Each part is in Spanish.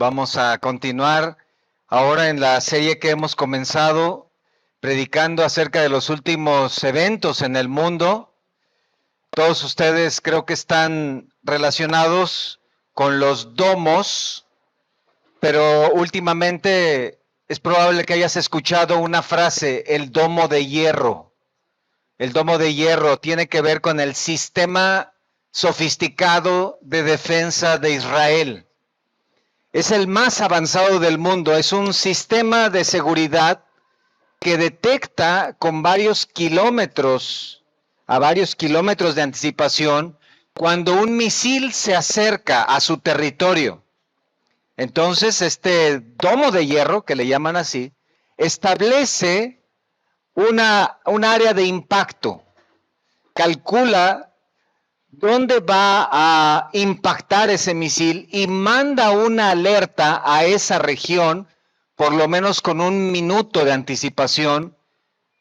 Vamos a continuar ahora en la serie que hemos comenzado, predicando acerca de los últimos eventos en el mundo. Todos ustedes creo que están relacionados con los domos, pero últimamente es probable que hayas escuchado una frase, el domo de hierro. El domo de hierro tiene que ver con el sistema sofisticado de defensa de Israel. Es el más avanzado del mundo, es un sistema de seguridad que detecta con a varios kilómetros de anticipación, cuando un misil se acerca a su territorio. Entonces, este domo de hierro, que le llaman así, establece un área de impacto, calcula dónde va a impactar ese misil y manda una alerta a esa región, por lo menos con 1 minuto de anticipación,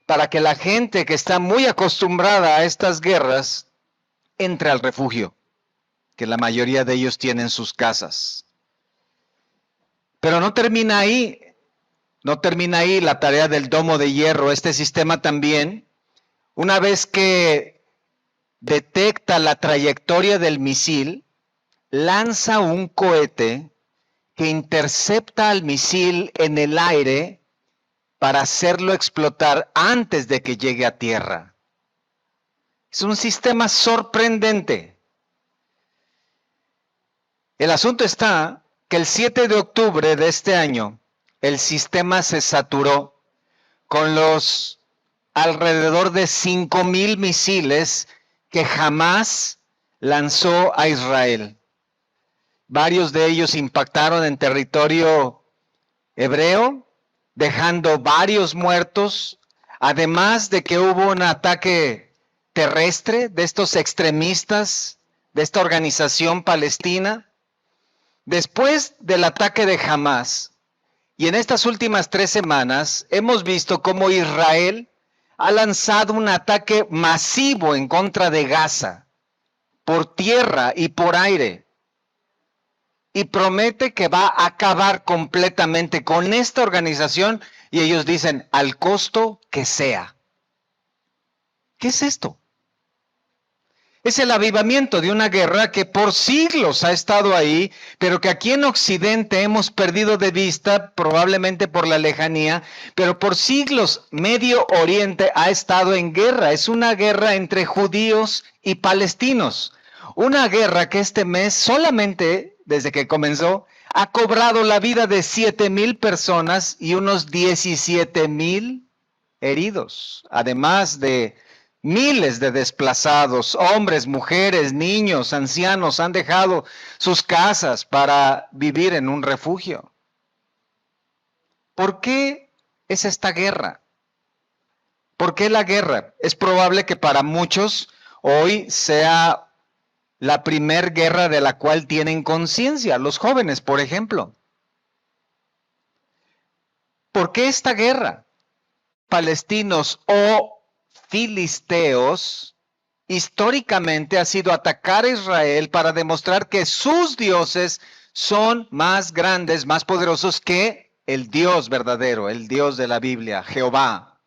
para que la gente que está muy acostumbrada a estas guerras entre al refugio, que la mayoría de ellos tienen sus casas. Pero no termina ahí la tarea del domo de hierro. Este sistema también, una vez que detecta la trayectoria del misil, lanza un cohete que intercepta al misil en el aire para hacerlo explotar antes de que llegue a tierra. Es un sistema sorprendente. El asunto está que el 7 de octubre de este año, el sistema se saturó con los alrededor de 5,000 misiles que jamás lanzó a Israel. Varios de ellos impactaron en territorio hebreo, dejando varios muertos, además de que hubo un ataque terrestre de estos extremistas, de esta organización palestina. Después del ataque de Hamás, y en estas últimas 3 semanas, hemos visto cómo Israel ha lanzado un ataque masivo en contra de Gaza, por tierra y por aire, y promete que va a acabar completamente con esta organización, y ellos dicen, al costo que sea. ¿Qué es esto? Es el avivamiento de una guerra que por siglos ha estado ahí, pero que aquí en Occidente hemos perdido de vista, probablemente por la lejanía, pero por siglos Medio Oriente ha estado en guerra. Es una guerra entre judíos y palestinos. Una guerra que este mes, solamente desde que comenzó, ha cobrado la vida de 7,000 personas y unos 17,000 heridos, además de miles de desplazados, hombres, mujeres, niños, ancianos, han dejado sus casas para vivir en un refugio. ¿Por qué es esta guerra? ¿Por qué la guerra? Es probable que para muchos hoy sea la primer guerra de la cual tienen conciencia, los jóvenes, por ejemplo. ¿Por qué esta guerra? Palestinos o filisteos históricamente ha sido atacar a Israel para demostrar que sus dioses son más grandes, más poderosos que el Dios verdadero, el Dios de la Biblia, Jehová.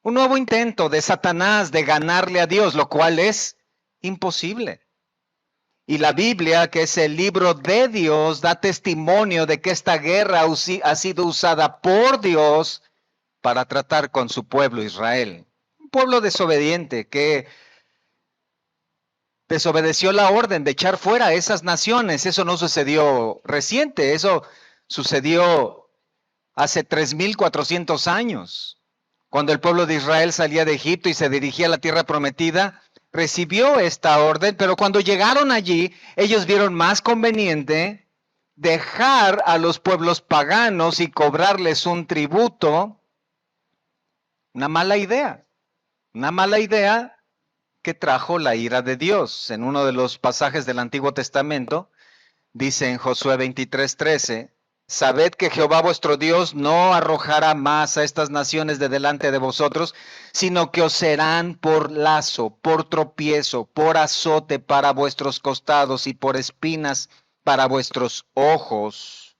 Un nuevo intento de Satanás de ganarle a Dios, lo cual es imposible. Y la Biblia, que es el libro de Dios, da testimonio de que esta guerra ha sido usada por Dios para tratar con su pueblo Israel. Un pueblo desobediente que desobedeció la orden de echar fuera a esas naciones. Eso no sucedió reciente, eso sucedió hace 3,400 años. Cuando el pueblo de Israel salía de Egipto y se dirigía a la tierra prometida, recibió esta orden, pero cuando llegaron allí, ellos vieron más conveniente dejar a los pueblos paganos y cobrarles un tributo. Una mala idea que trajo la ira de Dios. En uno de los pasajes del Antiguo Testamento, dice en Josué 23:13, sabed que Jehová vuestro Dios no arrojará más a estas naciones de delante de vosotros, sino que os serán por lazo, por tropiezo, por azote para vuestros costados y por espinas para vuestros ojos.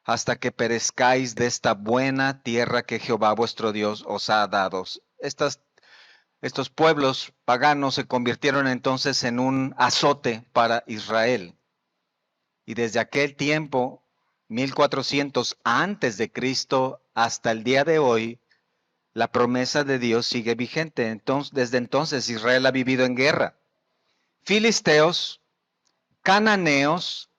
hasta que perezcáis de esta buena tierra que Jehová vuestro Dios os ha dado. Estos pueblos paganos se convirtieron entonces en un azote para Israel. Y desde aquel tiempo, 1400 antes de Cristo, hasta el día de hoy, la promesa de Dios sigue vigente. Entonces, desde entonces Israel ha vivido en guerra. Filisteos, cananeos,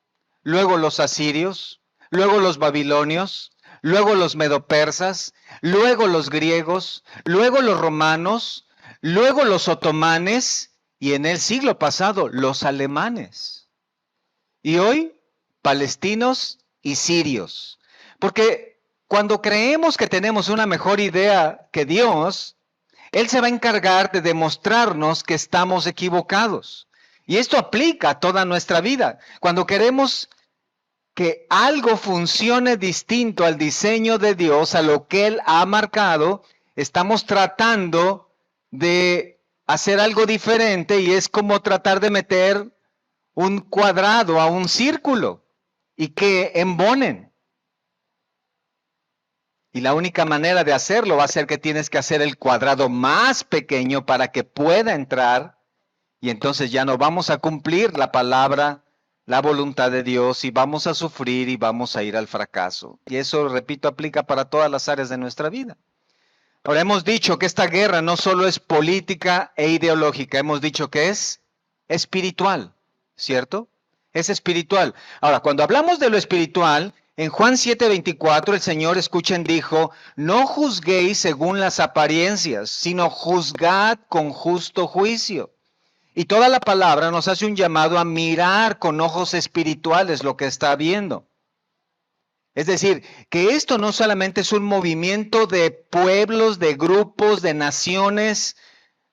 luego los asirios, luego los babilonios, luego los medopersas, luego los griegos, luego los romanos, luego los otomanes y en el siglo pasado los alemanes. Y hoy, palestinos y sirios. Porque cuando creemos que tenemos una mejor idea que Dios, Él se va a encargar de demostrarnos que estamos equivocados. Y esto aplica a toda nuestra vida. Cuando queremos que algo funcione distinto al diseño de Dios, a lo que Él ha marcado, estamos tratando de hacer algo diferente y es como tratar de meter un cuadrado a un círculo y que embonen. Y la única manera de hacerlo va a ser que tienes que hacer el cuadrado más pequeño para que pueda entrar y entonces ya no vamos a cumplir la palabra, la voluntad de Dios y vamos a sufrir y vamos a ir al fracaso. Y eso, repito, aplica para todas las áreas de nuestra vida. Ahora hemos dicho que esta guerra no solo es política e ideológica, hemos dicho que es espiritual, ¿cierto? Es espiritual. Ahora, cuando hablamos de lo espiritual, en Juan 7:24 el Señor, escuchen, dijo, no juzguéis según las apariencias, sino juzgad con justo juicio. Y toda la palabra nos hace un llamado a mirar con ojos espirituales lo que está viendo. Es decir, que esto no solamente es un movimiento de pueblos, de grupos, de naciones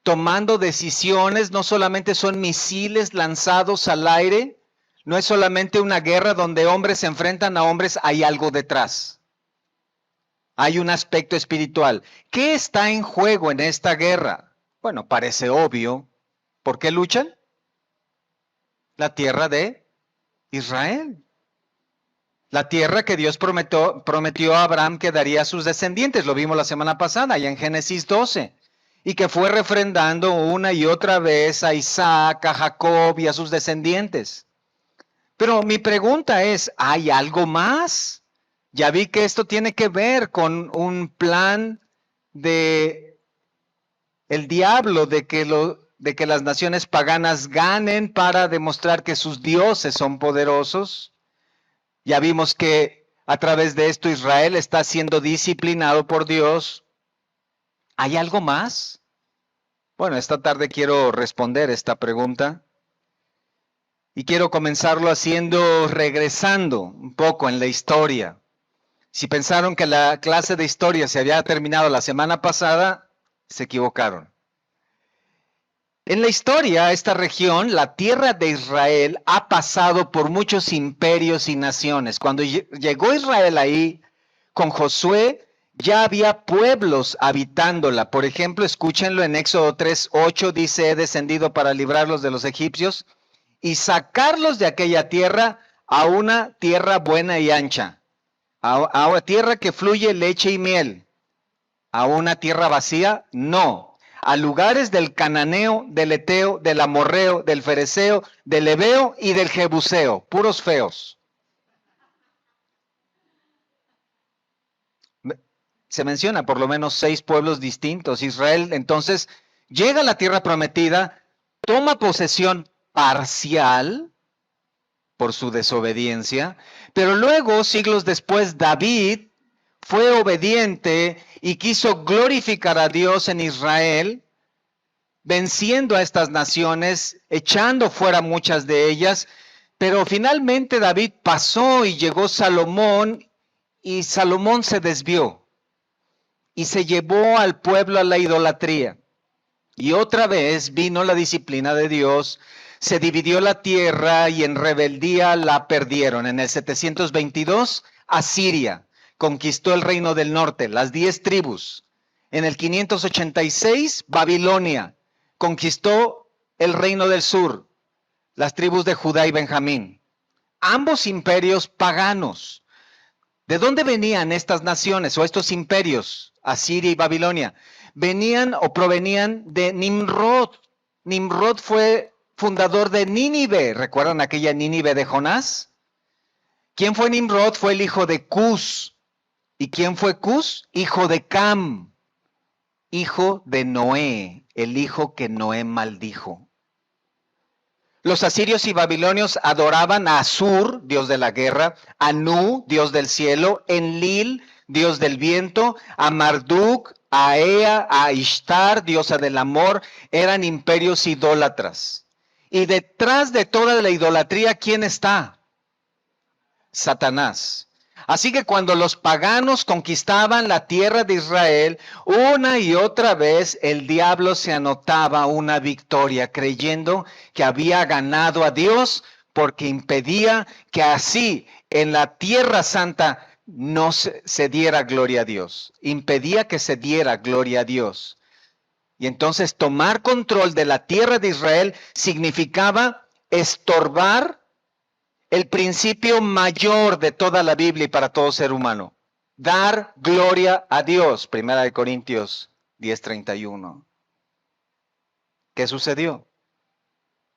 tomando decisiones, no solamente son misiles lanzados al aire, no es solamente una guerra donde hombres se enfrentan a hombres, hay algo detrás. Hay un aspecto espiritual. ¿Qué está en juego en esta guerra? Bueno, parece obvio. ¿Por qué luchan? La tierra de Israel. La tierra que Dios prometió a Abraham que daría a sus descendientes. Lo vimos la semana pasada, allá en Génesis 12. Y que fue refrendando una y otra vez a Isaac, a Jacob y a sus descendientes. Pero mi pregunta es, ¿hay algo más? Ya vi que esto tiene que ver con un plan de el diablo de que las naciones paganas ganen para demostrar que sus dioses son poderosos. Ya vimos que a través de esto Israel está siendo disciplinado por Dios. ¿Hay algo más? Bueno, esta tarde quiero responder esta pregunta. Y quiero comenzarlo regresando un poco en la historia. Si pensaron que la clase de historia se había terminado la semana pasada, se equivocaron. En la historia, esta región, la tierra de Israel, ha pasado por muchos imperios y naciones. Cuando llegó Israel ahí, con Josué, ya había pueblos habitándola. Por ejemplo, escúchenlo en Éxodo 3:8, dice, he descendido para librarlos de los egipcios y sacarlos de aquella tierra a una tierra buena y ancha, a una tierra que fluye leche y miel. ¿A una tierra vacía? No. A lugares del cananeo, del eteo, del amorreo, del fereceo, del heveo y del jebuseo, puros feos. Se menciona por lo menos 6 pueblos distintos. Israel entonces llega a la tierra prometida, toma posesión parcial por su desobediencia, pero luego, siglos después, David fue obediente y quiso glorificar a Dios en Israel, venciendo a estas naciones, echando fuera muchas de ellas, pero finalmente David pasó y llegó Salomón, y Salomón se desvió y se llevó al pueblo a la idolatría. Y otra vez vino la disciplina de Dios, se dividió la tierra y en rebeldía la perdieron. En el 722, Asiria conquistó el reino del norte, las 10 tribus. En el 586, Babilonia conquistó el reino del sur, las tribus de Judá y Benjamín. Ambos imperios paganos. ¿De dónde venían estas naciones o estos imperios, Asiria y Babilonia? Venían o provenían de Nimrod. Nimrod fue fundador de Nínive. ¿Recuerdan aquella Nínive de Jonás? ¿Quién fue Nimrod? Fue el hijo de Cus. ¿Y quién fue Cus? Hijo de Cam, hijo de Noé, el hijo que Noé maldijo. Los asirios y babilonios adoraban a Asur, dios de la guerra, a Nu, dios del cielo, Enlil, dios del viento, a Marduk, a Ea, a Ishtar, diosa del amor. Eran imperios idólatras. Y detrás de toda la idolatría, ¿quién está? Satanás. Así que cuando los paganos conquistaban la tierra de Israel, una y otra vez el diablo se anotaba una victoria, creyendo que había ganado a Dios, porque impedía que así en la tierra santa no se diera gloria a Dios. Impedía que se diera gloria a Dios. Y entonces tomar control de la tierra de Israel significaba estorbar el principio mayor de toda la Biblia y para todo ser humano. Dar gloria a Dios. Primera de Corintios 10:31. ¿Qué sucedió?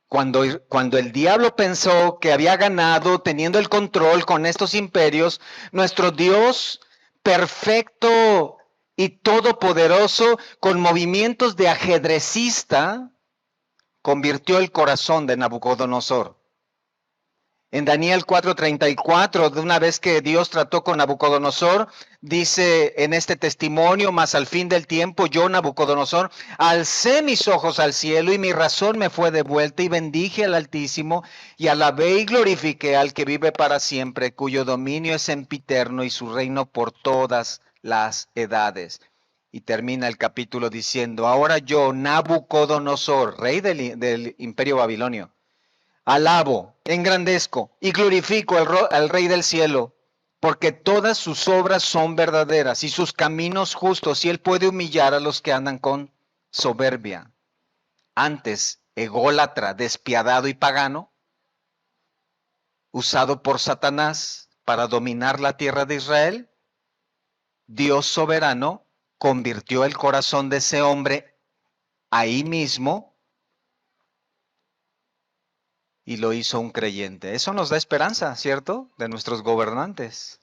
Cuando el diablo pensó que había ganado teniendo el control con estos imperios, nuestro Dios perfecto y todopoderoso, con movimientos de ajedrecista, convirtió el corazón de Nabucodonosor. En Daniel 4:34, de una vez que Dios trató con Nabucodonosor, dice en este testimonio: mas al fin del tiempo yo, Nabucodonosor, alcé mis ojos al cielo y mi razón me fue devuelta y bendije al Altísimo y alabé y glorifiqué al que vive para siempre, cuyo dominio es sempiterno y su reino por todas las edades. Y termina el capítulo diciendo: ahora yo, Nabucodonosor, rey del imperio babilonio, alabo, engrandezco y glorifico al Rey del cielo, porque todas sus obras son verdaderas y sus caminos justos, y él puede humillar a los que andan con soberbia. Antes, ególatra, despiadado y pagano, usado por Satanás para dominar la tierra de Israel, Dios soberano convirtió el corazón de ese hombre ahí mismo y lo hizo un creyente. Eso nos da esperanza, ¿cierto? De nuestros gobernantes.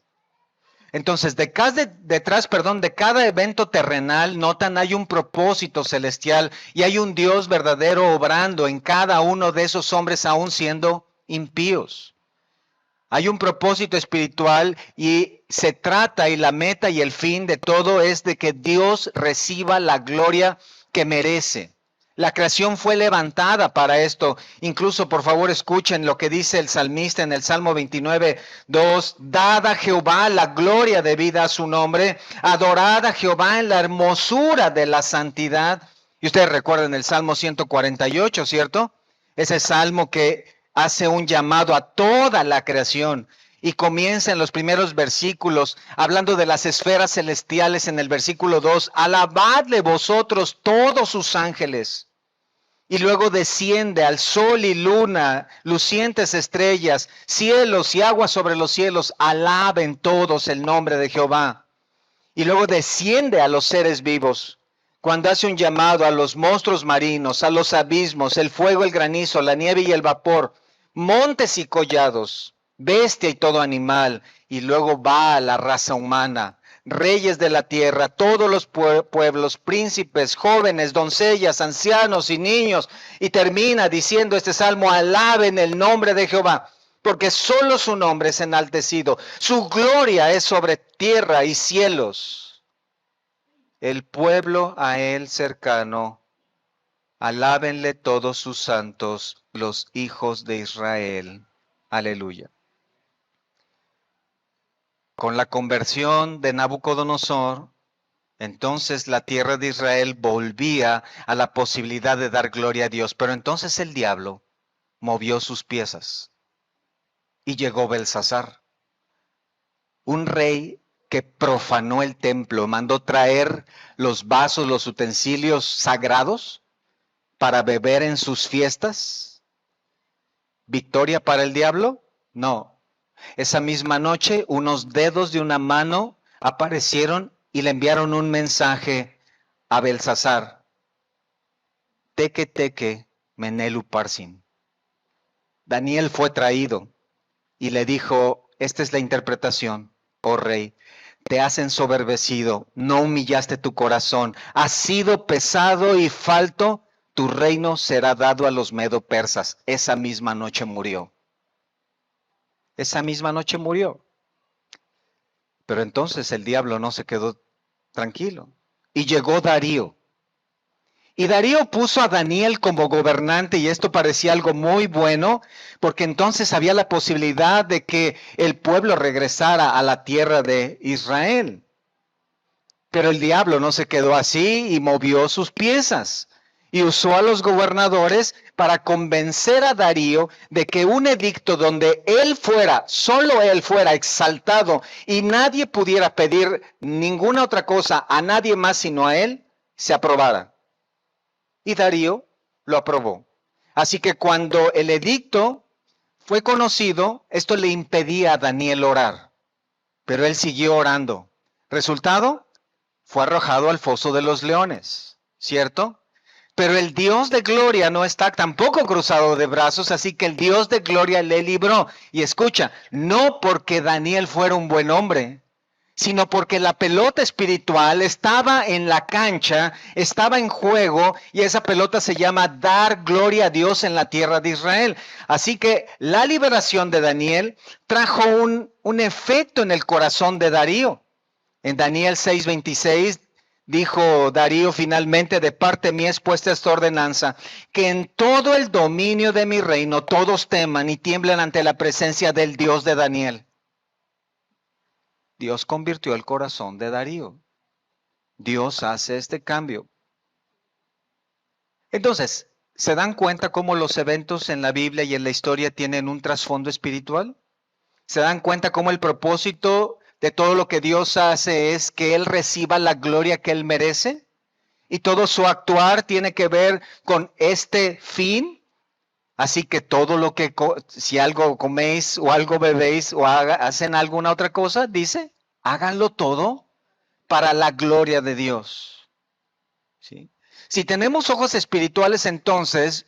Entonces, detrás de cada evento terrenal, notan, hay un propósito celestial y hay un Dios verdadero obrando en cada uno de esos hombres, aún siendo impíos. Hay un propósito espiritual y se trata, y la meta y el fin de todo es de que Dios reciba la gloria que merece. La creación fue levantada para esto. Incluso, por favor, escuchen lo que dice el salmista en el Salmo 29:2. Dad a Jehová la gloria debida a su nombre. Adorad a Jehová en la hermosura de la santidad. Y ustedes recuerdan el Salmo 148, ¿cierto? Ese salmo que hace un llamado a toda la creación. Y comienza en los primeros versículos hablando de las esferas celestiales. En el versículo 2, alabadle vosotros todos sus ángeles. Y luego desciende al sol y luna, lucientes estrellas, cielos y aguas sobre los cielos, alaben todos el nombre de Jehová. Y luego desciende a los seres vivos, cuando hace un llamado a los monstruos marinos, a los abismos, el fuego, el granizo, la nieve y el vapor, montes y collados, bestia y todo animal, y luego va a la raza humana. Reyes de la tierra, todos los pueblos, príncipes, jóvenes, doncellas, ancianos y niños. Y termina diciendo este salmo: alaben el nombre de Jehová, porque solo su nombre es enaltecido. Su gloria es sobre tierra y cielos. El pueblo a él cercano, alábenle todos sus santos, los hijos de Israel. Aleluya. Con la conversión de Nabucodonosor, entonces la tierra de Israel volvía a la posibilidad de dar gloria a Dios. Pero entonces el diablo movió sus piezas y llegó Belsasar, un rey que profanó el templo, mandó traer los vasos, los utensilios sagrados para beber en sus fiestas. ¿Victoria para el diablo? No. Esa misma noche, unos dedos de una mano aparecieron y le enviaron un mensaje a Belsasar. Teque, teque, menelu parsin. Daniel fue traído y le dijo, esta es la interpretación, oh rey. Te has ensoberbecido, no humillaste tu corazón, has sido pesado y falto, tu reino será dado a los medo-persas. Esa misma noche murió. Esa misma noche murió. Pero entonces el diablo no se quedó tranquilo. Y llegó Darío. Y Darío puso a Daniel como gobernante y esto parecía algo muy bueno porque entonces había la posibilidad de que el pueblo regresara a la tierra de Israel. Pero el diablo no se quedó así y movió sus piezas y usó a los gobernadores para convencer a Darío de que un edicto donde él fuera, solo él fuera exaltado y nadie pudiera pedir ninguna otra cosa a nadie más sino a él, se aprobara. Y Darío lo aprobó. Así que cuando el edicto fue conocido, esto le impedía a Daniel orar, pero él siguió orando. Resultado, fue arrojado al foso de los leones, ¿cierto? Pero el Dios de gloria no está tampoco cruzado de brazos, así que el Dios de gloria le libró. Y escucha, no porque Daniel fuera un buen hombre, sino porque la pelota espiritual estaba en la cancha, estaba en juego, y esa pelota se llama dar gloria a Dios en la tierra de Israel. Así que la liberación de Daniel trajo un efecto en el corazón de Darío. En Daniel 6:26 dijo Darío finalmente, de parte mía es puesta esta ordenanza, que en todo el dominio de mi reino todos teman y tiemblen ante la presencia del Dios de Daniel. Dios convirtió el corazón de Darío. Dios hace este cambio. Entonces, ¿se dan cuenta cómo los eventos en la Biblia y en la historia tienen un trasfondo espiritual? ¿Se dan cuenta cómo el propósito de todo lo que Dios hace es que Él reciba la gloria que Él merece? Y todo su actuar tiene que ver con este fin. Así que todo lo que, si algo coméis o algo bebéis o hacen alguna otra cosa, dice, háganlo todo para la gloria de Dios. ¿Sí? Si tenemos ojos espirituales, entonces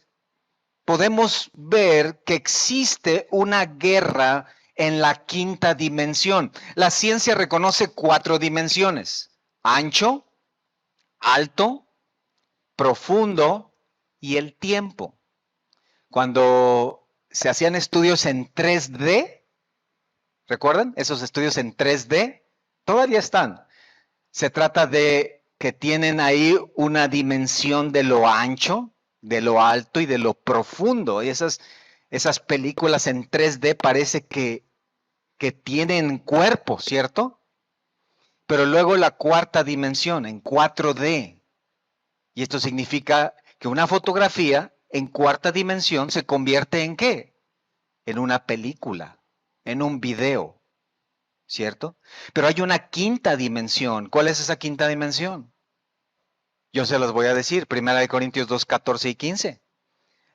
podemos ver que existe una guerra en la quinta dimensión. La ciencia reconoce 4 dimensiones: ancho, alto, profundo y el tiempo. Cuando se hacían estudios en 3D, ¿recuerdan? Esos estudios en 3D todavía están. Se trata de que tienen ahí una dimensión de lo ancho, de lo alto y de lo profundo. Y esas películas en 3D parece que tienen cuerpo, ¿cierto? Pero luego la cuarta dimensión, en 4D. Y esto significa que una fotografía en cuarta dimensión se convierte en ¿qué? En una película, en un video, ¿cierto? Pero hay una quinta dimensión. ¿Cuál es esa quinta dimensión? Yo se los voy a decir, 1 Corintios 2, 14 y 15.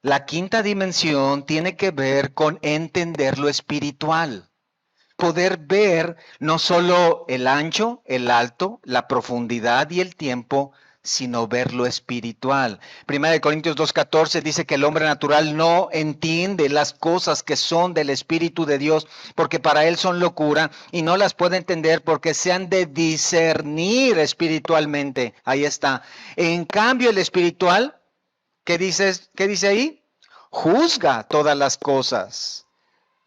La quinta dimensión tiene que ver con entender lo espiritual. Poder ver no solo el ancho, el alto, la profundidad y el tiempo, sino ver lo espiritual. 1 Corintios 2:14 dice que el hombre natural no entiende las cosas que son del Espíritu de Dios, porque para él son locura y no las puede entender porque se han de discernir espiritualmente. Ahí está. En cambio, el espiritual, ¿qué dice ahí? Juzga todas las cosas,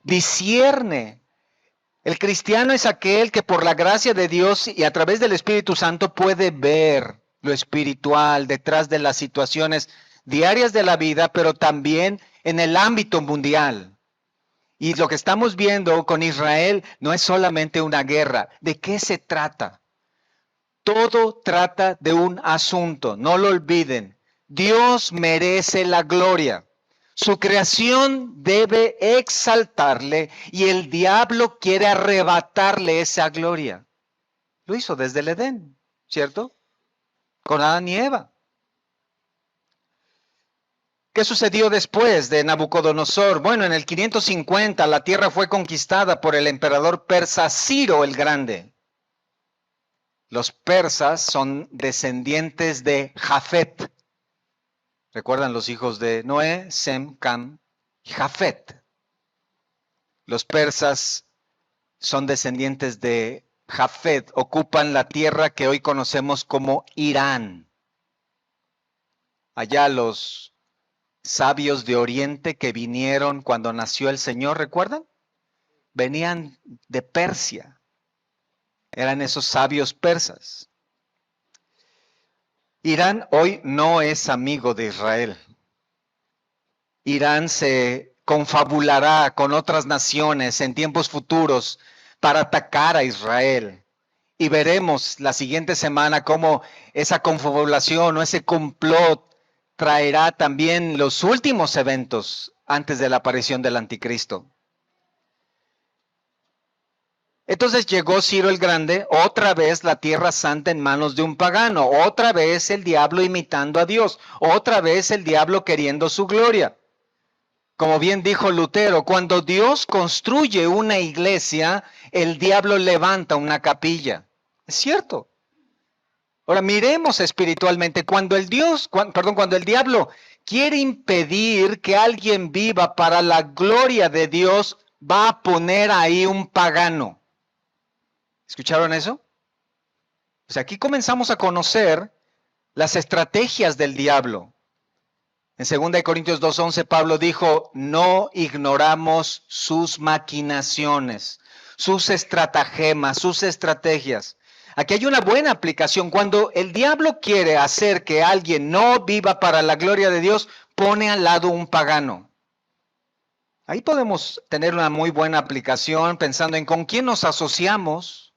discierne. El cristiano es aquel que por la gracia de Dios y a través del Espíritu Santo puede ver lo espiritual detrás de las situaciones diarias de la vida, pero también en el ámbito mundial. Y lo que estamos viendo con Israel no es solamente una guerra. ¿De qué se trata? Todo trata de un asunto, no lo olviden. Dios merece la gloria. Su creación debe exaltarle y el diablo quiere arrebatarle esa gloria. Lo hizo desde el Edén, ¿cierto? Con Adán y Eva. ¿Qué sucedió después de Nabucodonosor? Bueno, en el 550 la tierra fue conquistada por el emperador persa Ciro el Grande. Los persas son descendientes de Jafet. ¿Recuerdan los hijos de Noé? Sem, Cam y Jafet. Los persas son descendientes de Jafet, ocupan la tierra que hoy conocemos como Irán. Allá los sabios de Oriente que vinieron cuando nació el Señor, ¿recuerdan? Venían de Persia. Eran esos sabios persas. Irán hoy no es amigo de Israel. Irán se confabulará con otras naciones en tiempos futuros para atacar a Israel. Y veremos la siguiente semana cómo esa confabulación o ese complot traerá también los últimos eventos antes de la aparición del anticristo. Entonces llegó Ciro el Grande, otra vez la tierra santa en manos de un pagano, otra vez el diablo imitando a Dios, otra vez el diablo queriendo su gloria. Como bien dijo Lutero, cuando Dios construye una iglesia, el diablo levanta una capilla. Es cierto. Ahora miremos espiritualmente, cuando el diablo quiere impedir que alguien viva para la gloria de Dios, va a poner ahí un pagano. ¿Escucharon eso? Pues aquí comenzamos a conocer las estrategias del diablo. En 2 Corintios 2:11 Pablo dijo, no ignoramos sus maquinaciones, sus estratagemas, sus estrategias. Aquí hay una buena aplicación. Cuando el diablo quiere hacer que alguien no viva para la gloria de Dios, pone al lado un pagano. Ahí podemos tener una muy buena aplicación pensando en con quién nos asociamos,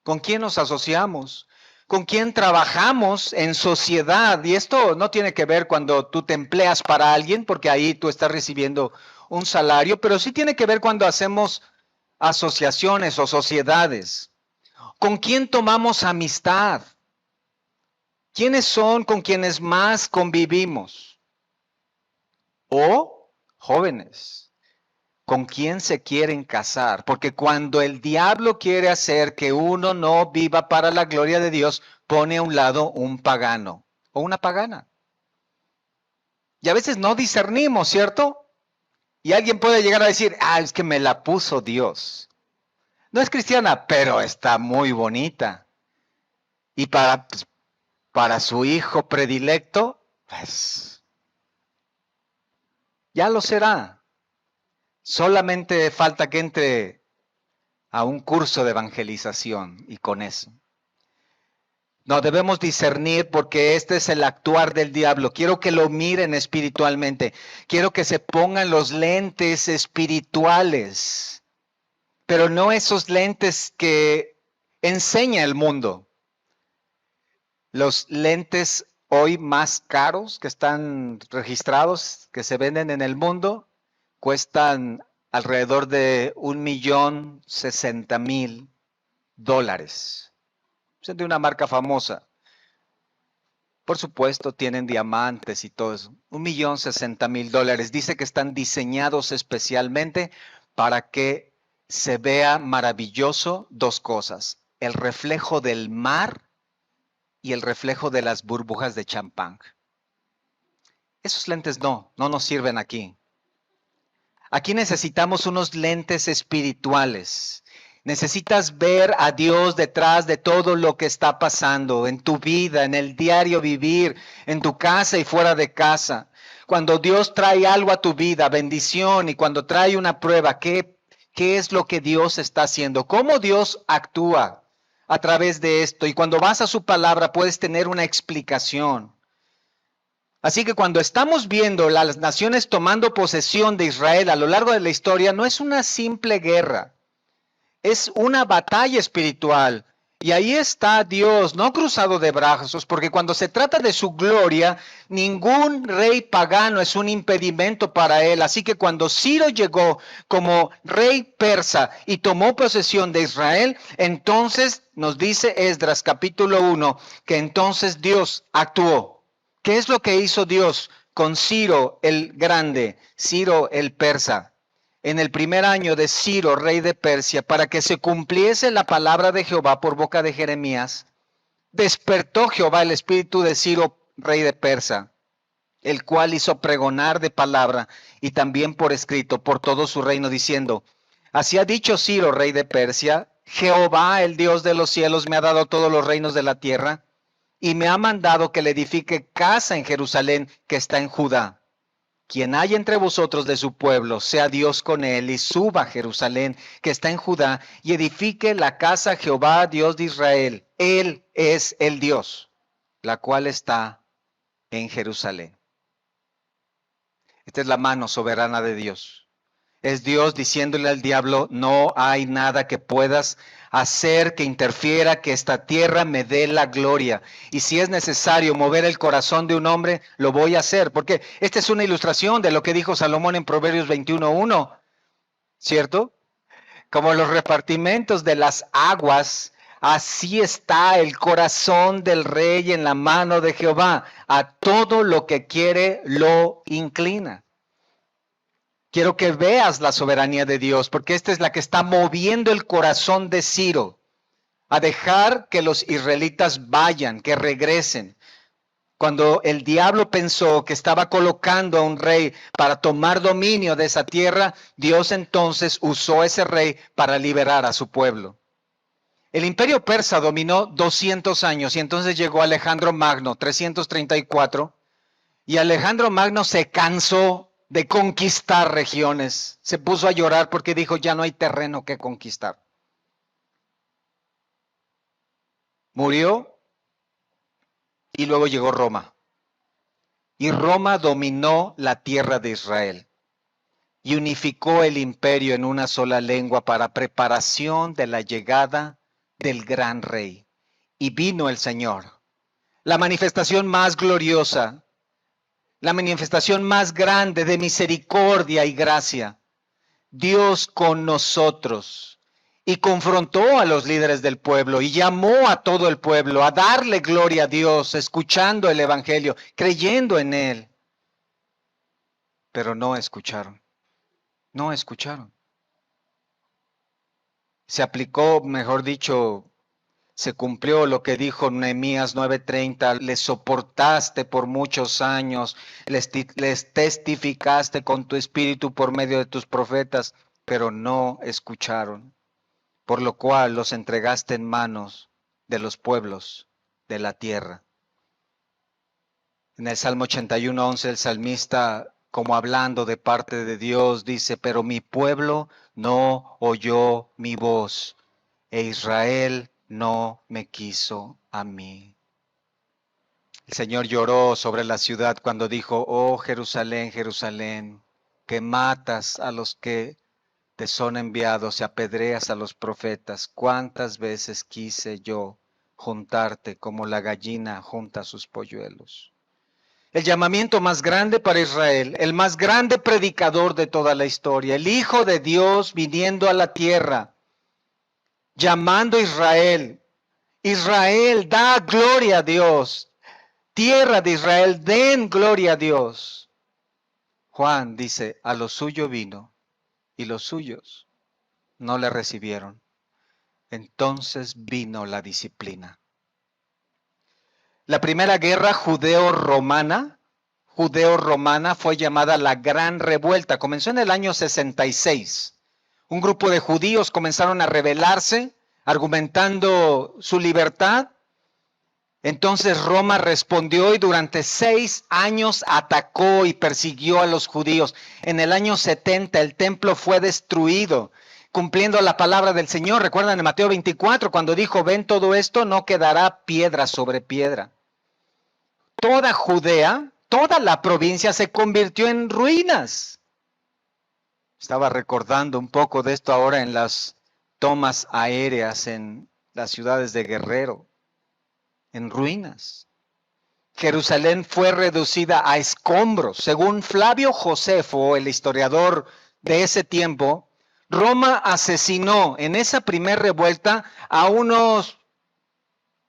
con quién nos asociamos, con quién trabajamos en sociedad. Y esto no tiene que ver cuando tú te empleas para alguien, porque ahí tú estás recibiendo un salario, pero sí tiene que ver cuando hacemos asociaciones o sociedades. ¿Con quién tomamos amistad? ¿Quiénes son con quienes más convivimos? O jóvenes, ¿con quién se quieren casar? Porque cuando el diablo quiere hacer que uno no viva para la gloria de Dios, pone a un lado un pagano o una pagana. Y a veces no discernimos, ¿cierto? Y alguien puede llegar a decir, es que me la puso Dios. No es cristiana, pero está muy bonita. Y para su hijo predilecto, pues, ya lo será. Solamente falta que entre a un curso de evangelización y con eso. No, debemos discernir porque este es el actuar del diablo. Quiero que lo miren espiritualmente. Quiero que se pongan los lentes espirituales, pero no esos lentes que enseña el mundo. Los lentes hoy más caros que están registrados, que se venden en el mundo, cuestan alrededor de $1,060,000. Son de una marca famosa. Por supuesto, tienen diamantes y todo eso. $1,060,000. Dice que están diseñados especialmente para que se vea maravilloso dos cosas: el reflejo del mar y el reflejo de las burbujas de champán. Esos lentes no nos sirven aquí. Aquí necesitamos unos lentes espirituales. Necesitas ver a Dios detrás de todo lo que está pasando en tu vida, en el diario vivir, en tu casa y fuera de casa. Cuando Dios trae algo a tu vida, bendición, y cuando trae una prueba, ¿qué es lo que Dios está haciendo? ¿Cómo Dios actúa a través de esto? Y cuando vas a su palabra puedes tener una explicación. Así que cuando estamos viendo las naciones tomando posesión de Israel a lo largo de la historia, no es una simple guerra, es una batalla espiritual. Y ahí está Dios, no cruzado de brazos, porque cuando se trata de su gloria, ningún rey pagano es un impedimento para él. Así que cuando Ciro llegó como rey persa y tomó posesión de Israel, entonces nos dice Esdras capítulo 1, que entonces Dios actuó. ¿Qué es lo que hizo Dios? con Ciro el Grande, Ciro el Persa, en el primer año de Ciro, rey de Persia, para que se cumpliese la palabra de Jehová por boca de Jeremías, despertó Jehová el espíritu de Ciro, rey de Persa, el cual hizo pregonar de palabra y también por escrito por todo su reino, diciendo: así ha dicho Ciro, rey de Persia, Jehová, el Dios de los cielos, me ha dado todos los reinos de la tierra y me ha mandado que le edifique casa en Jerusalén, que está en Judá. Quien haya entre vosotros de su pueblo, sea Dios con él, y suba a Jerusalén, que está en Judá, y edifique la casa a Jehová, Dios de Israel. Él es el Dios, la cual está en Jerusalén. Esta es la mano soberana de Dios. Es Dios diciéndole al diablo: no hay nada que puedas hacer que interfiera, que esta tierra me dé la gloria. Y si es necesario mover el corazón de un hombre, lo voy a hacer. Porque esta es una ilustración de lo que dijo Salomón en Proverbios 21:1, ¿cierto? Como los repartimentos de las aguas, así está el corazón del rey en la mano de Jehová. A todo lo que quiere lo inclina. Quiero que veas la soberanía de Dios, porque esta es la que está moviendo el corazón de Ciro a dejar que los israelitas vayan, que regresen. Cuando el diablo pensó que estaba colocando a un rey para tomar dominio de esa tierra, Dios entonces usó a ese rey para liberar a su pueblo. El imperio persa dominó 200 años y entonces llegó Alejandro Magno, 334, y Alejandro Magno se cansó de conquistar regiones. Se puso a llorar porque dijo: ya no hay terreno que conquistar. Murió y luego llegó Roma. Y Roma dominó la tierra de Israel y unificó el imperio en una sola lengua para preparación de la llegada del gran rey. Y vino el Señor, la manifestación más gloriosa, la manifestación más grande de misericordia y gracia. Dios con nosotros, y confrontó a los líderes del pueblo y llamó a todo el pueblo a darle gloria a Dios, escuchando el evangelio, creyendo en él. Pero no escucharon, no escucharon. Se aplicó, mejor dicho, se cumplió lo que dijo Nehemías 9:30: les soportaste por muchos años, les testificaste con tu espíritu por medio de tus profetas, pero no escucharon, por lo cual los entregaste en manos de los pueblos de la tierra. En el Salmo 81:11 el salmista, como hablando de parte de Dios, dice: pero mi pueblo no oyó mi voz, e Israel no me quiso a mí. El Señor lloró sobre la ciudad cuando dijo: oh Jerusalén, Jerusalén, que matas a los que te son enviados y apedreas a los profetas. ¿Cuántas veces quise yo juntarte como la gallina junta sus polluelos? El llamamiento más grande para Israel, el más grande predicador de toda la historia, el Hijo de Dios viniendo a la tierra, llamando a Israel. Israel, da gloria a Dios. Tierra de Israel, den gloria a Dios. Juan dice: a lo suyo vino y los suyos no le recibieron. Entonces vino la disciplina. La primera guerra judeo-romana fue llamada la Gran Revuelta. Comenzó en el año 66. Un grupo de judíos comenzaron a rebelarse, argumentando su libertad. Entonces Roma respondió y durante 6 años atacó y persiguió a los judíos. En el año 70 el templo fue destruido, cumpliendo la palabra del Señor. Recuerdan en Mateo 24 cuando dijo: ven todo esto, no quedará piedra sobre piedra. Toda Judea, toda la provincia se convirtió en ruinas. Estaba recordando un poco de esto ahora en las tomas aéreas en las ciudades de Guerrero, en ruinas. Jerusalén fue reducida a escombros. Según Flavio Josefo, el historiador de ese tiempo, Roma asesinó en esa primera revuelta a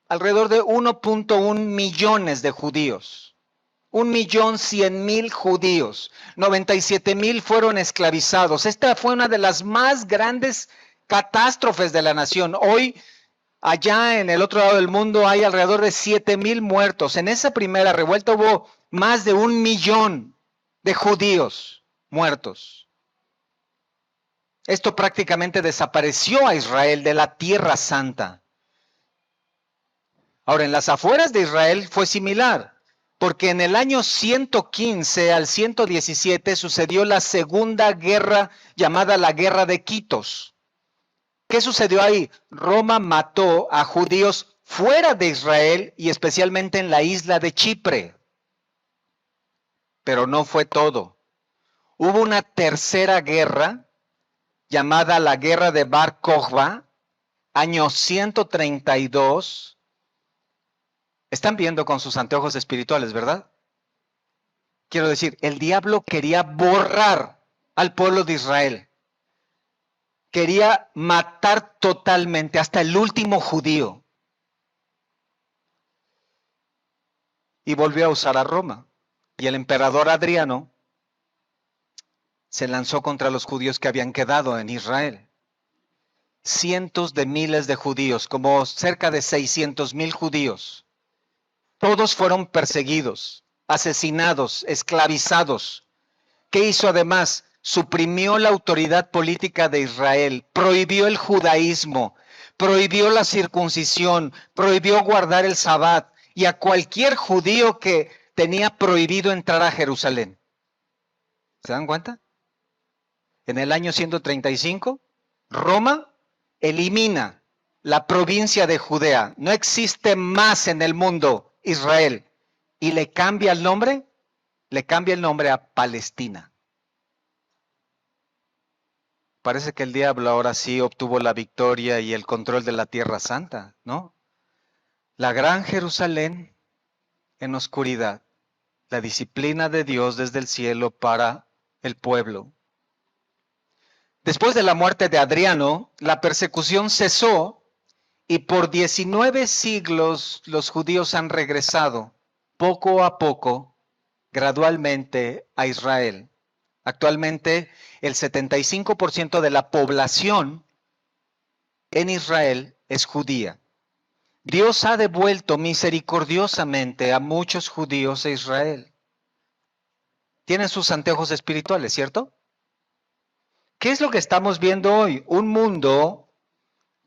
alrededor de 1.1 millones de judíos. 1.100.000 judíos. 97.000 fueron esclavizados. Esta fue una de las más grandes catástrofes de la nación. Hoy, allá en el otro lado del mundo, hay alrededor de 7.000 muertos. En esa primera revuelta hubo más de 1.000.000 de judíos muertos. Esto prácticamente desapareció a Israel de la Tierra Santa. Ahora, en las afueras de Israel fue similar, porque en el año 115 al 117 sucedió la segunda guerra llamada la Guerra de Quitos. ¿Qué sucedió ahí? Roma mató a judíos fuera de Israel y especialmente en la isla de Chipre. Pero no fue todo. Hubo una tercera guerra llamada la Guerra de Bar Kokhba, año 132. Están viendo con sus anteojos espirituales, ¿verdad? Quiero decir, el diablo quería borrar al pueblo de Israel. Quería matar totalmente hasta el último judío. Y volvió a usar a Roma. Y el emperador Adriano se lanzó contra los judíos que habían quedado en Israel. Cientos de miles de judíos, como cerca de 600,000 judíos. Todos fueron perseguidos, asesinados, esclavizados. ¿Qué hizo además? Suprimió la autoridad política de Israel, prohibió el judaísmo, prohibió la circuncisión, prohibió guardar el sabbat y a cualquier judío que tenía prohibido entrar a Jerusalén. ¿Se dan cuenta? En el año 135, Roma elimina la provincia de Judea. No existe más en el mundo Israel. Y le cambia el nombre a Palestina. Parece que el diablo ahora sí obtuvo la victoria y el control de la Tierra Santa, ¿no? La gran Jerusalén en oscuridad, la disciplina de Dios desde el cielo para el pueblo. Después de la muerte de Adriano, la persecución cesó y por 19 siglos los judíos han regresado poco a poco, gradualmente a Israel. Actualmente el 75% de la población en Israel es judía. Dios ha devuelto misericordiosamente a muchos judíos a Israel. Tienen sus anteojos espirituales, ¿cierto? ¿Qué es lo que estamos viendo hoy? Un mundo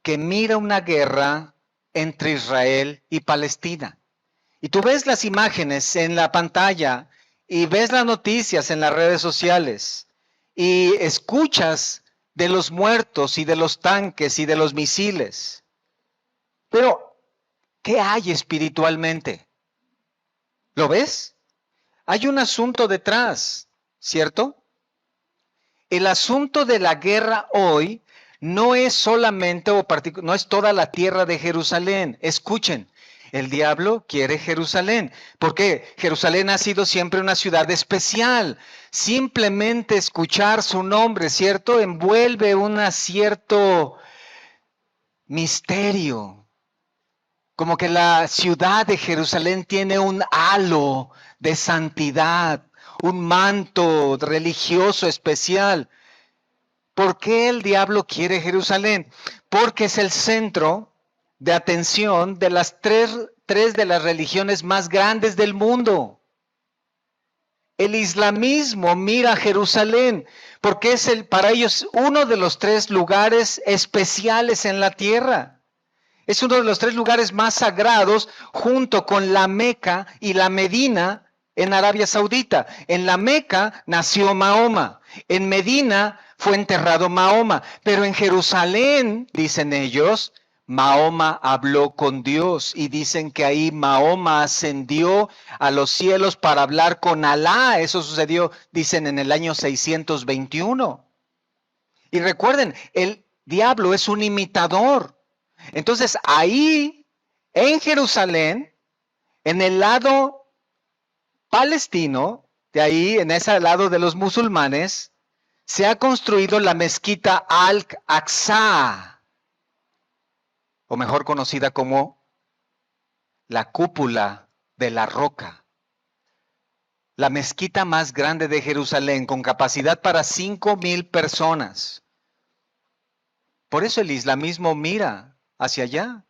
que mira una guerra entre Israel y Palestina. Y tú ves las imágenes en la pantalla y ves las noticias en las redes sociales y escuchas de los muertos y de los tanques y de los misiles. Pero, ¿qué hay espiritualmente? ¿Lo ves? Hay un asunto detrás, ¿cierto? El asunto de la guerra hoy no es solamente no es toda la tierra de Jerusalén. Escuchen, el diablo quiere Jerusalén. ¿Por qué? Jerusalén ha sido siempre una ciudad especial. Simplemente escuchar su nombre, ¿cierto? Envuelve un cierto misterio. Como que la ciudad de Jerusalén tiene un halo de santidad, un manto religioso especial. ¿Por qué el diablo quiere Jerusalén? Porque es el centro de atención de las tres de las religiones más grandes del mundo. El islamismo mira a Jerusalén porque es para ellos uno de los 3 lugares especiales en la tierra. Es uno de los 3 lugares más sagrados junto con la Meca y la Medina en Arabia Saudita. En la Meca nació Mahoma. En Medina fue enterrado Mahoma. Pero en Jerusalén, dicen ellos, Mahoma habló con Dios. Y dicen que ahí Mahoma ascendió a los cielos para hablar con Alá. Eso sucedió, dicen, en el año 621. Y recuerden, el diablo es un imitador. Entonces ahí, en Jerusalén, en el lado palestino, de ahí, en ese lado de los musulmanes, se ha construido la mezquita Al-Aqsa, o mejor conocida como la cúpula de la roca. la mezquita más grande de Jerusalén, con capacidad para 5,000 personas. Por eso el islamismo mira hacia allá.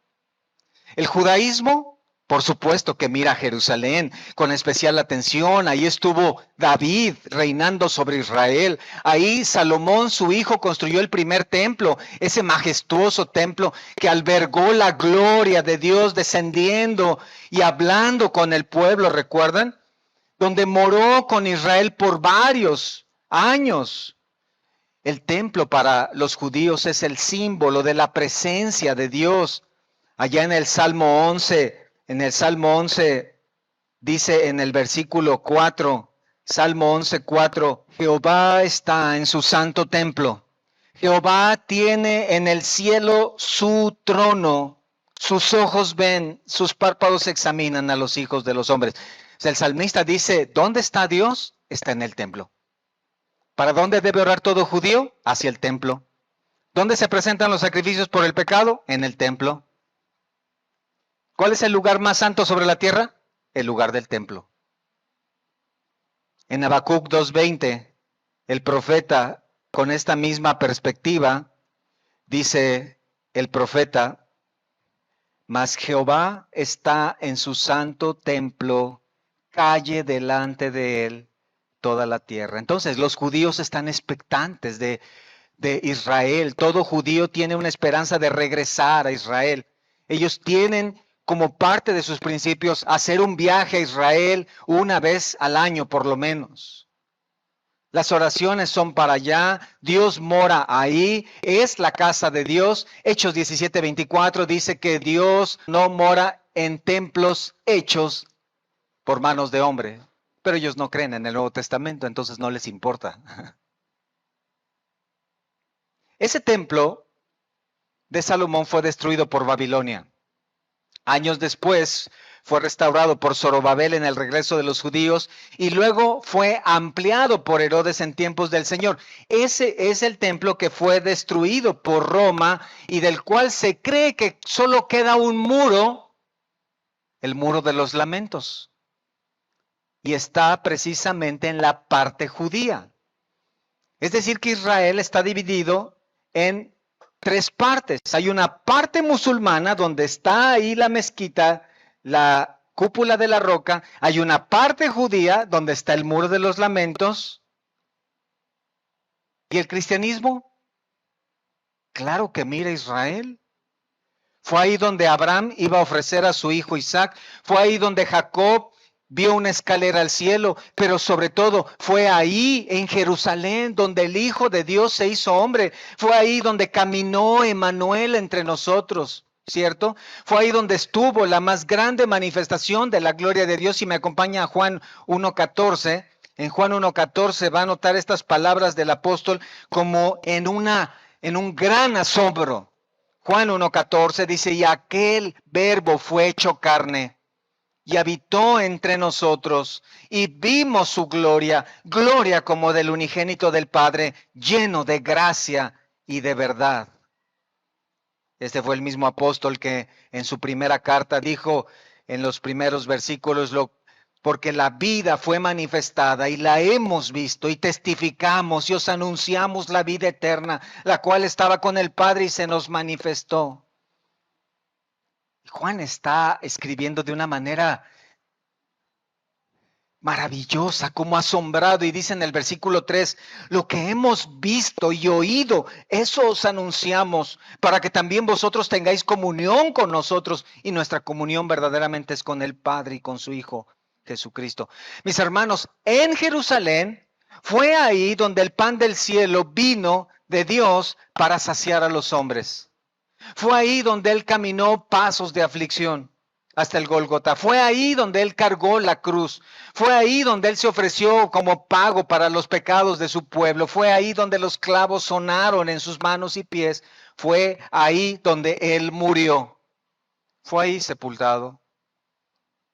El judaísmo, por supuesto que mira a Jerusalén con especial atención. Ahí estuvo David reinando sobre Israel. Ahí Salomón, su hijo, construyó el primer templo, ese majestuoso templo que albergó la gloria de Dios descendiendo y hablando con el pueblo, ¿recuerdan? Donde moró con Israel por varios años. El templo para los judíos es el símbolo de la presencia de Dios. Allá en el Salmo 11 dice en el versículo 4, Salmo 11:4, Jehová está en su santo templo. Jehová tiene en el cielo su trono. Sus ojos ven, sus párpados examinan a los hijos de los hombres. O sea, el salmista dice, ¿dónde está Dios? Está en el templo. ¿Para dónde debe orar todo judío? Hacia el templo. ¿Dónde se presentan los sacrificios por el pecado? En el templo. ¿Cuál es el lugar más santo sobre la tierra? El lugar del templo. En Habacuc 2:20, el profeta, con esta misma perspectiva, dice el profeta, mas Jehová está en su santo templo, calle delante de él toda la tierra. Entonces los judíos están expectantes de Israel. Todo judío tiene una esperanza de regresar a Israel. Ellos tienen como parte de sus principios hacer un viaje a Israel una vez al año por lo menos. Las oraciones son para allá, Dios mora ahí, es la casa de Dios. Hechos 17:24 dice que Dios no mora en templos hechos por manos de hombre. Pero ellos no creen en el Nuevo Testamento, entonces no les importa. Ese templo de Salomón fue destruido por Babilonia. Años después fue restaurado por Zorobabel en el regreso de los judíos y luego fue ampliado por Herodes en tiempos del Señor. Ese es el templo que fue destruido por Roma y del cual se cree que solo queda un muro, el muro de los lamentos. Y está precisamente en la parte judía. Es decir, que Israel está dividido en tres partes. Hay una parte musulmana donde está ahí la mezquita, la cúpula de la roca. Hay una parte judía donde está el muro de los lamentos. ¿Y el cristianismo? Claro que mira a Israel. Fue ahí donde Abraham iba a ofrecer a su hijo Isaac. Fue ahí donde Jacob vio una escalera al cielo, pero sobre todo fue ahí en Jerusalén donde el Hijo de Dios se hizo hombre. Fue ahí donde caminó Emmanuel entre nosotros, ¿cierto? Fue ahí donde estuvo la más grande manifestación de la gloria de Dios. Y me acompaña a Juan 1:14. En Juan 1:14 va a notar estas palabras del apóstol como en un gran asombro. Juan 1:14 dice, y aquel verbo fue hecho carne y habitó entre nosotros, y vimos su gloria, gloria como del unigénito del Padre, lleno de gracia y de verdad. Este fue el mismo apóstol que en su primera carta dijo en los primeros versículos, porque la vida fue manifestada y la hemos visto y testificamos y os anunciamos la vida eterna, la cual estaba con el Padre y se nos manifestó. Juan está escribiendo de una manera maravillosa, como asombrado, y dice en el versículo 3, lo que hemos visto y oído, eso os anunciamos, para que también vosotros tengáis comunión con nosotros, y nuestra comunión verdaderamente es con el Padre y con su Hijo Jesucristo. Mis hermanos, en Jerusalén fue ahí donde el pan del cielo vino de Dios para saciar a los hombres. Fue ahí donde él caminó pasos de aflicción hasta el Gólgota. Fue ahí donde él cargó la cruz. Fue ahí donde él se ofreció como pago para los pecados de su pueblo. Fue ahí donde los clavos sonaron en sus manos y pies. Fue ahí donde él murió. Fue ahí sepultado.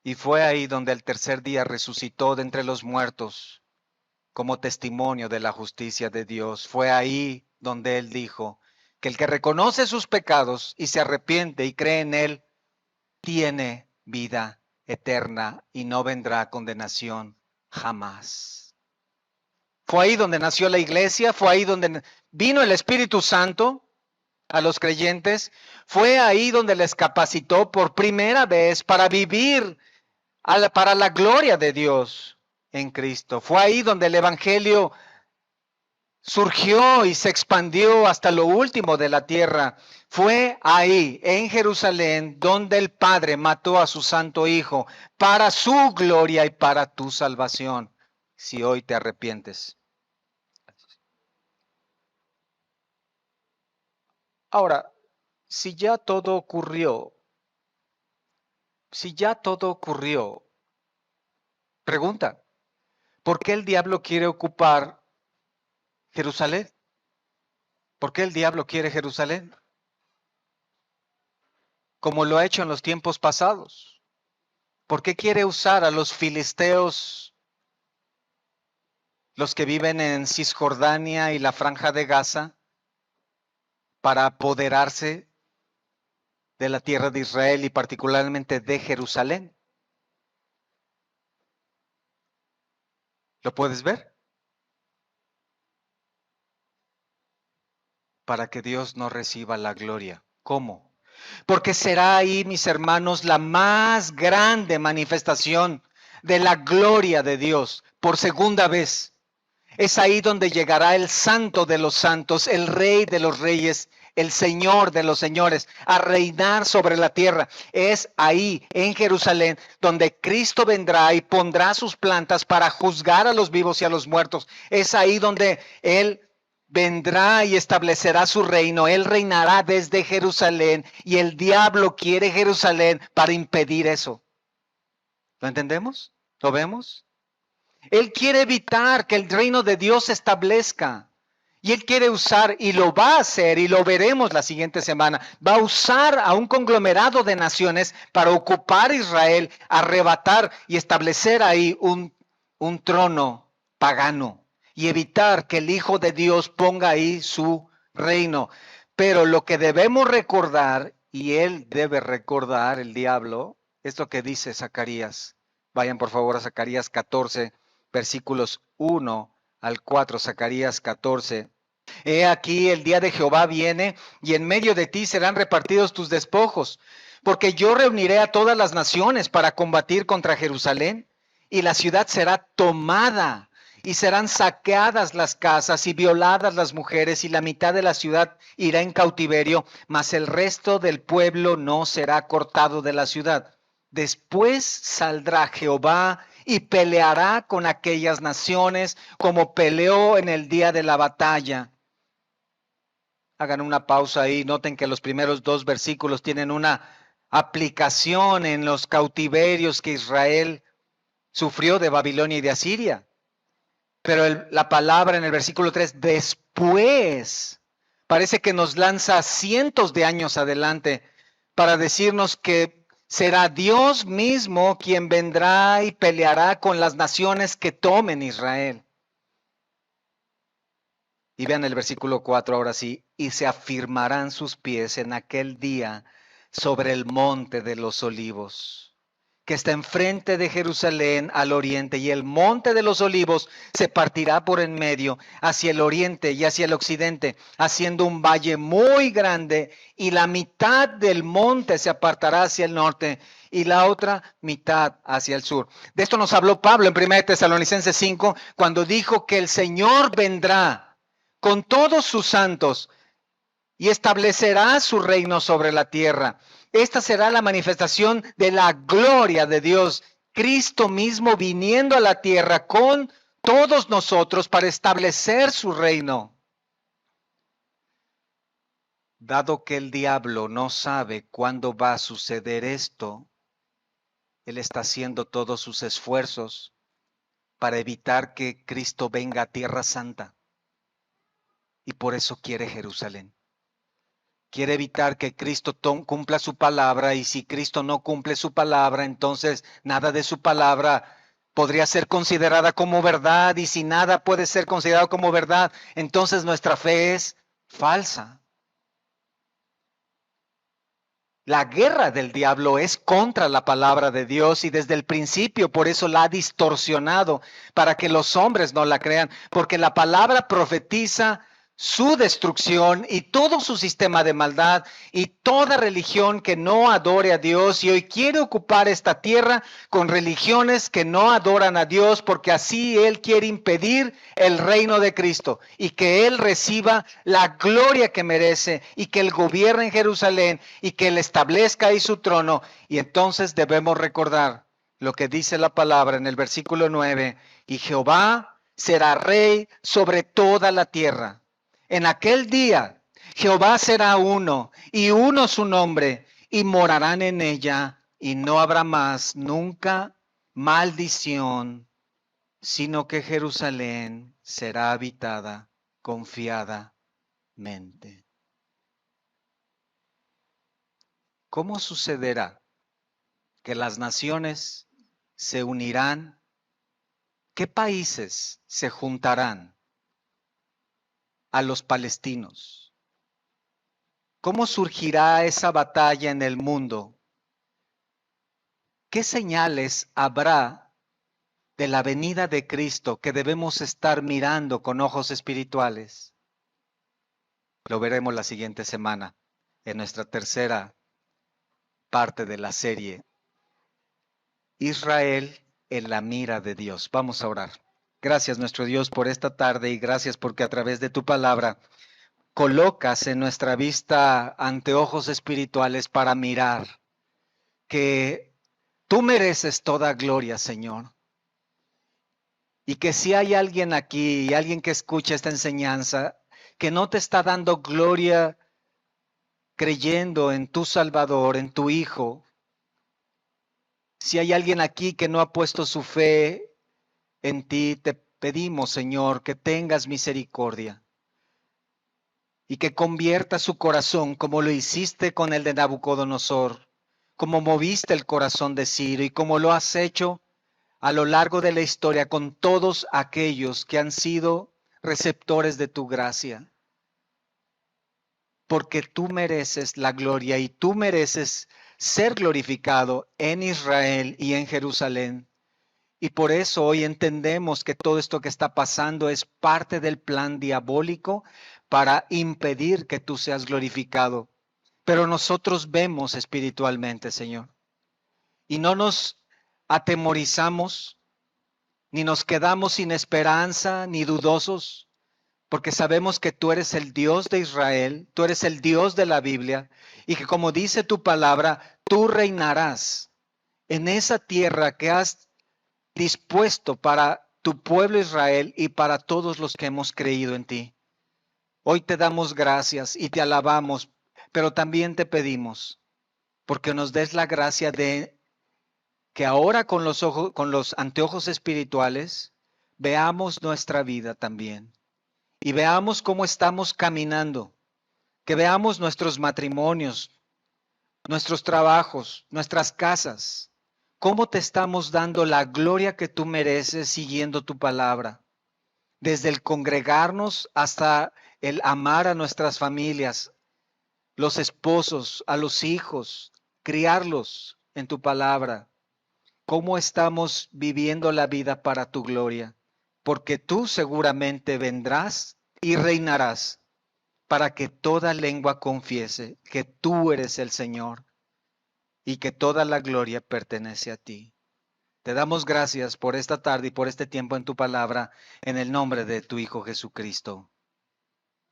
Y fue ahí donde el tercer día resucitó de entre los muertos como testimonio de la justicia de Dios. Fue ahí donde él dijo que el que reconoce sus pecados y se arrepiente y cree en él, tiene vida eterna y no vendrá condenación Jamás. Fue ahí donde nació la iglesia, fue ahí donde vino el Espíritu Santo a los creyentes, fue ahí donde les capacitó por primera vez para vivir para la gloria de Dios en Cristo. Fue ahí donde el Evangelio surgió y se expandió hasta lo último de la tierra. Fue ahí, en Jerusalén, donde el Padre mató a su Santo Hijo para su gloria y para tu salvación, si hoy te arrepientes. Ahora, si ya todo ocurrió, pregunta, ¿por qué el diablo quiere ocupar Jerusalén? ¿Por qué el diablo quiere Jerusalén? Como lo ha hecho en los tiempos pasados. ¿Por qué quiere usar a los filisteos, los que viven en Cisjordania y la Franja de Gaza, para apoderarse de la tierra de Israel y particularmente de Jerusalén? ¿Lo puedes ver? Para que Dios no reciba la gloria. ¿Cómo? Porque será ahí, mis hermanos, la más grande manifestación de la gloria de Dios por segunda vez. Es ahí donde llegará el Santo de los santos, el Rey de los reyes, el Señor de los señores, a reinar sobre la tierra. Es ahí, en Jerusalén, donde Cristo vendrá y pondrá sus plantas para juzgar a los vivos y a los muertos. Es ahí donde Él vendrá y establecerá su reino. Él reinará desde Jerusalén y el diablo quiere Jerusalén para impedir eso. ¿Lo entendemos? ¿Lo vemos? Él quiere evitar que el reino de Dios se establezca. Y Él quiere usar, y lo va a hacer, y lo veremos la siguiente semana, va a usar a un conglomerado de naciones para ocupar Israel, arrebatar y establecer ahí un trono pagano y evitar que el Hijo de Dios ponga ahí su reino. Pero lo que debemos recordar, y Él debe recordar, el diablo, es lo que dice Zacarías. Vayan por favor a Zacarías 14, versículos 1 al 4, Zacarías 14. He aquí el día de Jehová viene y en medio de ti serán repartidos tus despojos, porque yo reuniré a todas las naciones para combatir contra Jerusalén y la ciudad será tomada y serán saqueadas las casas y violadas las mujeres y la mitad de la ciudad irá en cautiverio, mas el resto del pueblo no será cortado de la ciudad. Después saldrá Jehová y peleará con aquellas naciones como peleó en el día de la batalla. Hagan una pausa ahí, noten que los primeros dos versículos tienen una aplicación en los cautiverios que Israel sufrió de Babilonia y de Asiria. Pero la palabra en el versículo 3, después, parece que nos lanza cientos de años adelante para decirnos que será Dios mismo quien vendrá y peleará con las naciones que tomen Israel. Y vean el versículo 4 ahora sí. Y se afirmarán sus pies en aquel día sobre el monte de los olivos, que está enfrente de Jerusalén al oriente. Y el monte de los olivos se partirá por en medio hacia el oriente y hacia el occidente, haciendo un valle muy grande. Y la mitad del monte se apartará hacia el norte y la otra mitad hacia el sur. De esto nos habló Pablo en 1 Tesalonicenses 5, cuando dijo que el Señor vendrá con todos sus santos y establecerá su reino sobre la tierra. Esta será la manifestación de la gloria de Dios, Cristo mismo viniendo a la tierra con todos nosotros para establecer su reino. Dado que el diablo no sabe cuándo va a suceder esto, él está haciendo todos sus esfuerzos para evitar que Cristo venga a Tierra Santa. Y por eso quiere Jerusalén. Quiere evitar que Cristo cumpla su palabra, y si Cristo no cumple su palabra, entonces nada de su palabra podría ser considerada como verdad, y si nada puede ser considerado como verdad, entonces nuestra fe es falsa. La guerra del diablo es contra la palabra de Dios y desde el principio por eso la ha distorsionado para que los hombres no la crean, porque la palabra profetiza su destrucción y todo su sistema de maldad y toda religión que no adore a Dios, y hoy quiere ocupar esta tierra con religiones que no adoran a Dios, porque así Él quiere impedir el reino de Cristo y que Él reciba la gloria que merece y que Él gobierne en Jerusalén y que Él establezca ahí su trono. Y entonces debemos recordar lo que dice la palabra en el versículo 9: y Jehová será rey sobre toda la tierra. En aquel día Jehová será uno y uno su nombre, y morarán en ella, y no habrá más nunca maldición, sino que Jerusalén será habitada confiadamente. ¿Cómo sucederá que las naciones se unirán? ¿Qué países se juntarán a los palestinos? ¿Cómo surgirá esa batalla en el mundo? ¿Qué señales habrá de la venida de Cristo que debemos estar mirando con ojos espirituales? Lo veremos la siguiente semana en nuestra tercera parte de la serie, Israel en la mira de Dios. Vamos a orar. Gracias, nuestro Dios, por esta tarde, y gracias porque a través de tu palabra colocas en nuestra vista anteojos espirituales para mirar que tú mereces toda gloria, Señor. Y que si hay alguien aquí, y alguien que escucha esta enseñanza, que no te está dando gloria creyendo en tu Salvador, en tu Hijo, si hay alguien aquí que no ha puesto su fe en ti, te pedimos, Señor, que tengas misericordia y que convierta su corazón como lo hiciste con el de Nabucodonosor, como moviste el corazón de Ciro y como lo has hecho a lo largo de la historia con todos aquellos que han sido receptores de tu gracia. Porque tú mereces la gloria y tú mereces ser glorificado en Israel y en Jerusalén. Y por eso hoy entendemos que todo esto que está pasando es parte del plan diabólico para impedir que tú seas glorificado. Pero nosotros vemos espiritualmente, Señor, y no nos atemorizamos, ni nos quedamos sin esperanza, ni dudosos, porque sabemos que tú eres el Dios de Israel, tú eres el Dios de la Biblia, y que como dice tu palabra, tú reinarás en esa tierra que has dispuesto para tu pueblo Israel y para todos los que hemos creído en ti. Hoy te damos gracias y te alabamos, pero también te pedimos porque nos des la gracia de que ahora con los ojos, con los anteojos espirituales, veamos nuestra vida también y veamos cómo estamos caminando, que veamos nuestros matrimonios, nuestros trabajos, nuestras casas, cómo te estamos dando la gloria que tú mereces siguiendo tu palabra, desde el congregarnos hasta el amar a nuestras familias, los esposos, a los hijos, criarlos en tu palabra. ¿Cómo estamos viviendo la vida para tu gloria? Porque tú seguramente vendrás y reinarás para que toda lengua confiese que tú eres el Señor y que toda la gloria pertenece a ti. Te damos gracias por esta tarde y por este tiempo en tu palabra, en el nombre de tu Hijo Jesucristo.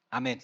Amén.